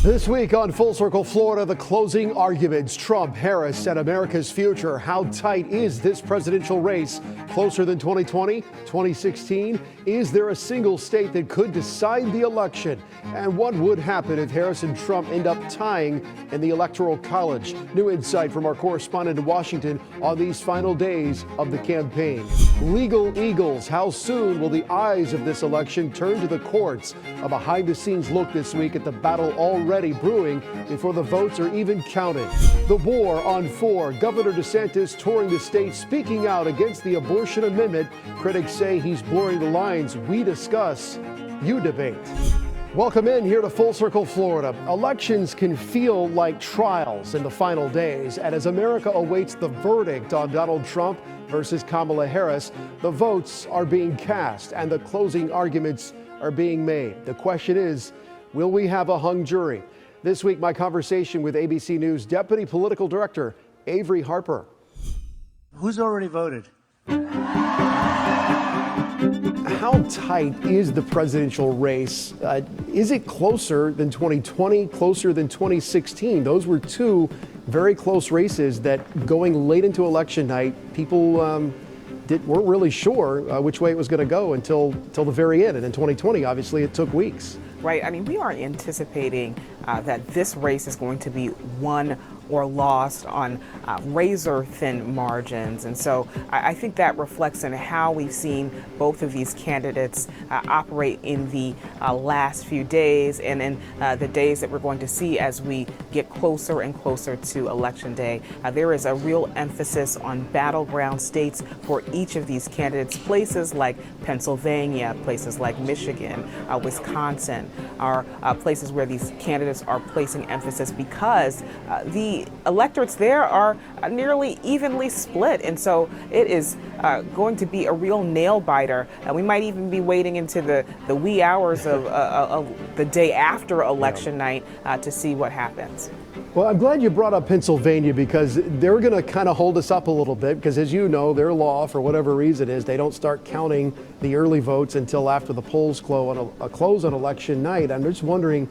This week on Full Circle Florida, the closing arguments. Trump, Harris, and America's future. How tight is this presidential race? Closer than 2020, 2016? Is there a single state that could decide the election? And what would happen if Harris and Trump end up tying in the Electoral College? New insight from our correspondent in Washington on these final days of the campaign. Legal Eagles. How soon will the eyes of this election turn to the courts? A behind-the-scenes look this week at the battle already brewing before the votes are even counted. The war on 4. Governor DeSantis touring the state, speaking out against the abortion amendment. Critics say he's blurring the lines. We discuss, you debate. Welcome in here to Full Circle Florida. Elections can feel like trials in the final days, and as America awaits the verdict on Donald Trump versus Kamala Harris, the votes are being cast and the closing arguments are being made. The question is, will we have a hung jury? This week, my conversation with ABC News Deputy Political Director Averi Harper. Who's already voted? How tight is the presidential race? Is it closer than 2020, closer than 2016? Those were two very close races that going late into election night, people weren't really sure which way it was going to go until the very end. And in 2020, obviously, it took weeks. Right. I mean, we are anticipating that this race is going to be won or lost on razor-thin margins. And so I think that reflects on how we've seen both of these candidates operate in the last few days and in the days that we're going to see as we get closer and closer to Election Day. There is a real emphasis on battleground states for each of these candidates. Places like Pennsylvania, places like Michigan, Wisconsin are places where these candidates are placing emphasis because the electorates there are nearly evenly split. And so it is going to be a real nail biter. We might even be waiting into the wee hours of the day after election night to see what happens. Well, I'm glad you brought up Pennsylvania because they're going to kind of hold us up a little bit because, as you know, their law, for whatever reason, is they don't start counting the early votes until after the polls close on election night. I'm just wondering,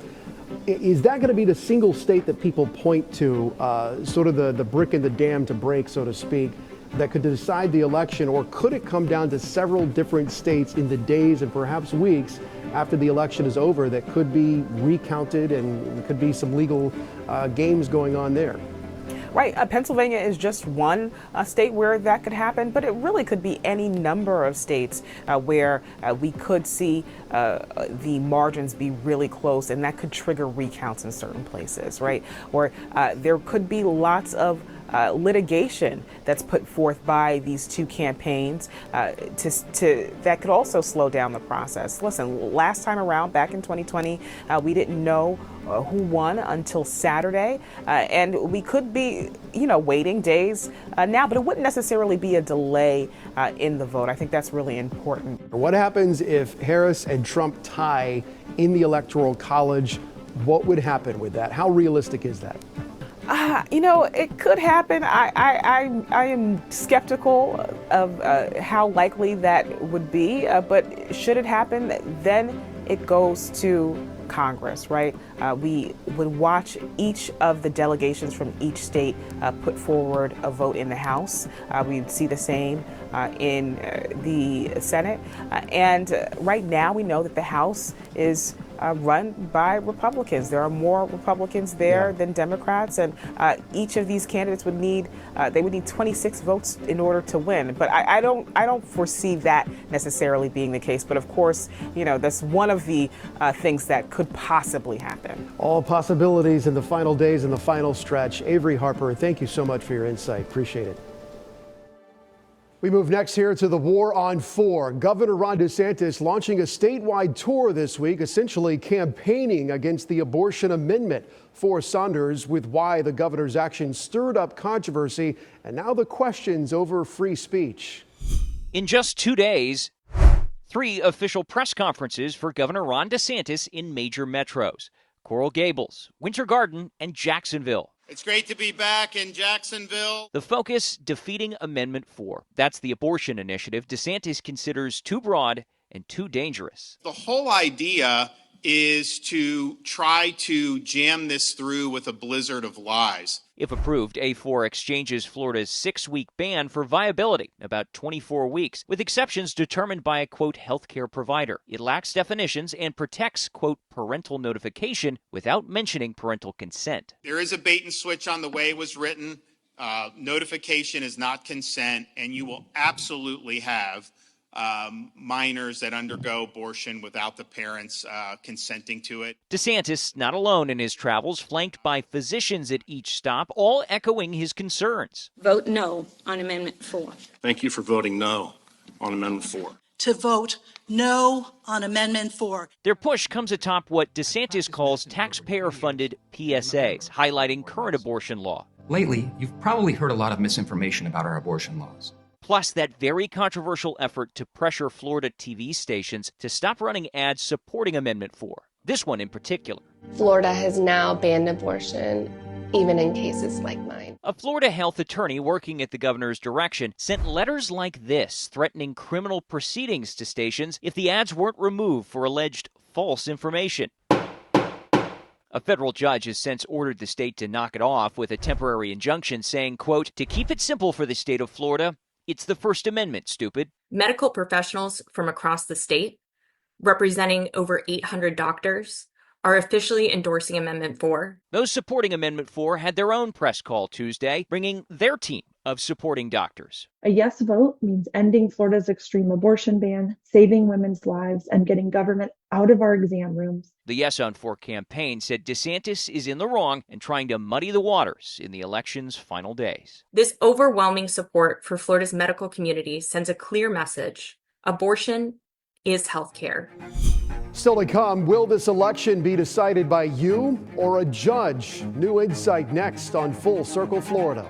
is that going to be the single state that people point to, sort of the brick in the dam to break, so to speak, that could decide the election? Or could it come down to several different states in the days and perhaps weeks after the election is over that could be recounted and could be some legal games going on there? Right. Pennsylvania is just one state where that could happen, but it really could be any number of states where we could see the margins be really close, and that could trigger recounts in certain places, right? Or there could be lots of litigation that's put forth by these two campaigns that could also slow down the process. Listen, last time around, back in 2020, we didn't know who won until Saturday, and we could be, waiting days now, but it wouldn't necessarily be a delay in the vote. I think that's really important. What happens if Harris and Trump tie in the Electoral College? What would happen with that? How realistic is that? It could happen. I am skeptical of how likely that would be, but should it happen, then it goes to Congress, right? We would watch each of the delegations from each state put forward a vote in the House. We'd see the same in the Senate. And right now we know that the House is run by Republicans. There are more Republicans there than Democrats, and each of these candidates would need 26 votes in order to win. But I don't foresee that necessarily being the case. But of course, that's one of the things that could possibly happen. All possibilities in the final days and the final stretch. Averi Harper, thank you so much for your insight. Appreciate it. We move next here to the war on 4. Governor Ron DeSantis launching a statewide tour this week, essentially campaigning against the abortion amendment. Forrest Saunders with why the governor's action stirred up controversy and now the questions over free speech. In just 2 days, 3 official press conferences for Governor Ron DeSantis in major metros: Coral Gables, Winter Garden, and Jacksonville. It's great to be back in Jacksonville. The focus, defeating Amendment 4. That's the abortion initiative DeSantis considers too broad and too dangerous. The whole idea is to try to jam this through with a blizzard of lies. If approved, A4 exchanges Florida's 6-week ban for viability, about 24 weeks, with exceptions determined by a, quote, healthcare provider. It lacks definitions and protects, quote, parental notification without mentioning parental consent. There is a bait and switch on the way it was written. Notification is not consent, and you will absolutely have minors that undergo abortion without the parents consenting to it. DeSantis, not alone in his travels, flanked by physicians at each stop, all echoing his concerns. Vote no on Amendment 4. Thank you for voting no on Amendment 4. To vote no on Amendment 4. Their push comes atop what DeSantis calls taxpayer-funded PSAs, highlighting current abortion law. Lately, you've probably heard a lot of misinformation about our abortion laws. Plus, that very controversial effort to pressure Florida TV stations to stop running ads supporting Amendment 4. This one in particular. Florida has now banned abortion, even in cases like mine. A Florida health attorney working at the governor's direction sent letters like this, threatening criminal proceedings to stations if the ads weren't removed for alleged false information. A federal judge has since ordered the state to knock it off with a temporary injunction saying, quote, to keep it simple for the state of Florida, it's the First Amendment, stupid. Medical professionals from across the state, representing over 800 doctors, are officially endorsing Amendment 4. Those supporting Amendment 4 had their own press call Tuesday, bringing their team of supporting doctors. A yes vote means ending Florida's extreme abortion ban, saving women's lives, and getting government out of our exam rooms. The Yes on 4 campaign said DeSantis is in the wrong and trying to muddy the waters in the election's final days. This overwhelming support for Florida's medical community sends a clear message. Abortion is health care. Still to come, will this election be decided by you or a judge? New insight next on Full Circle Florida.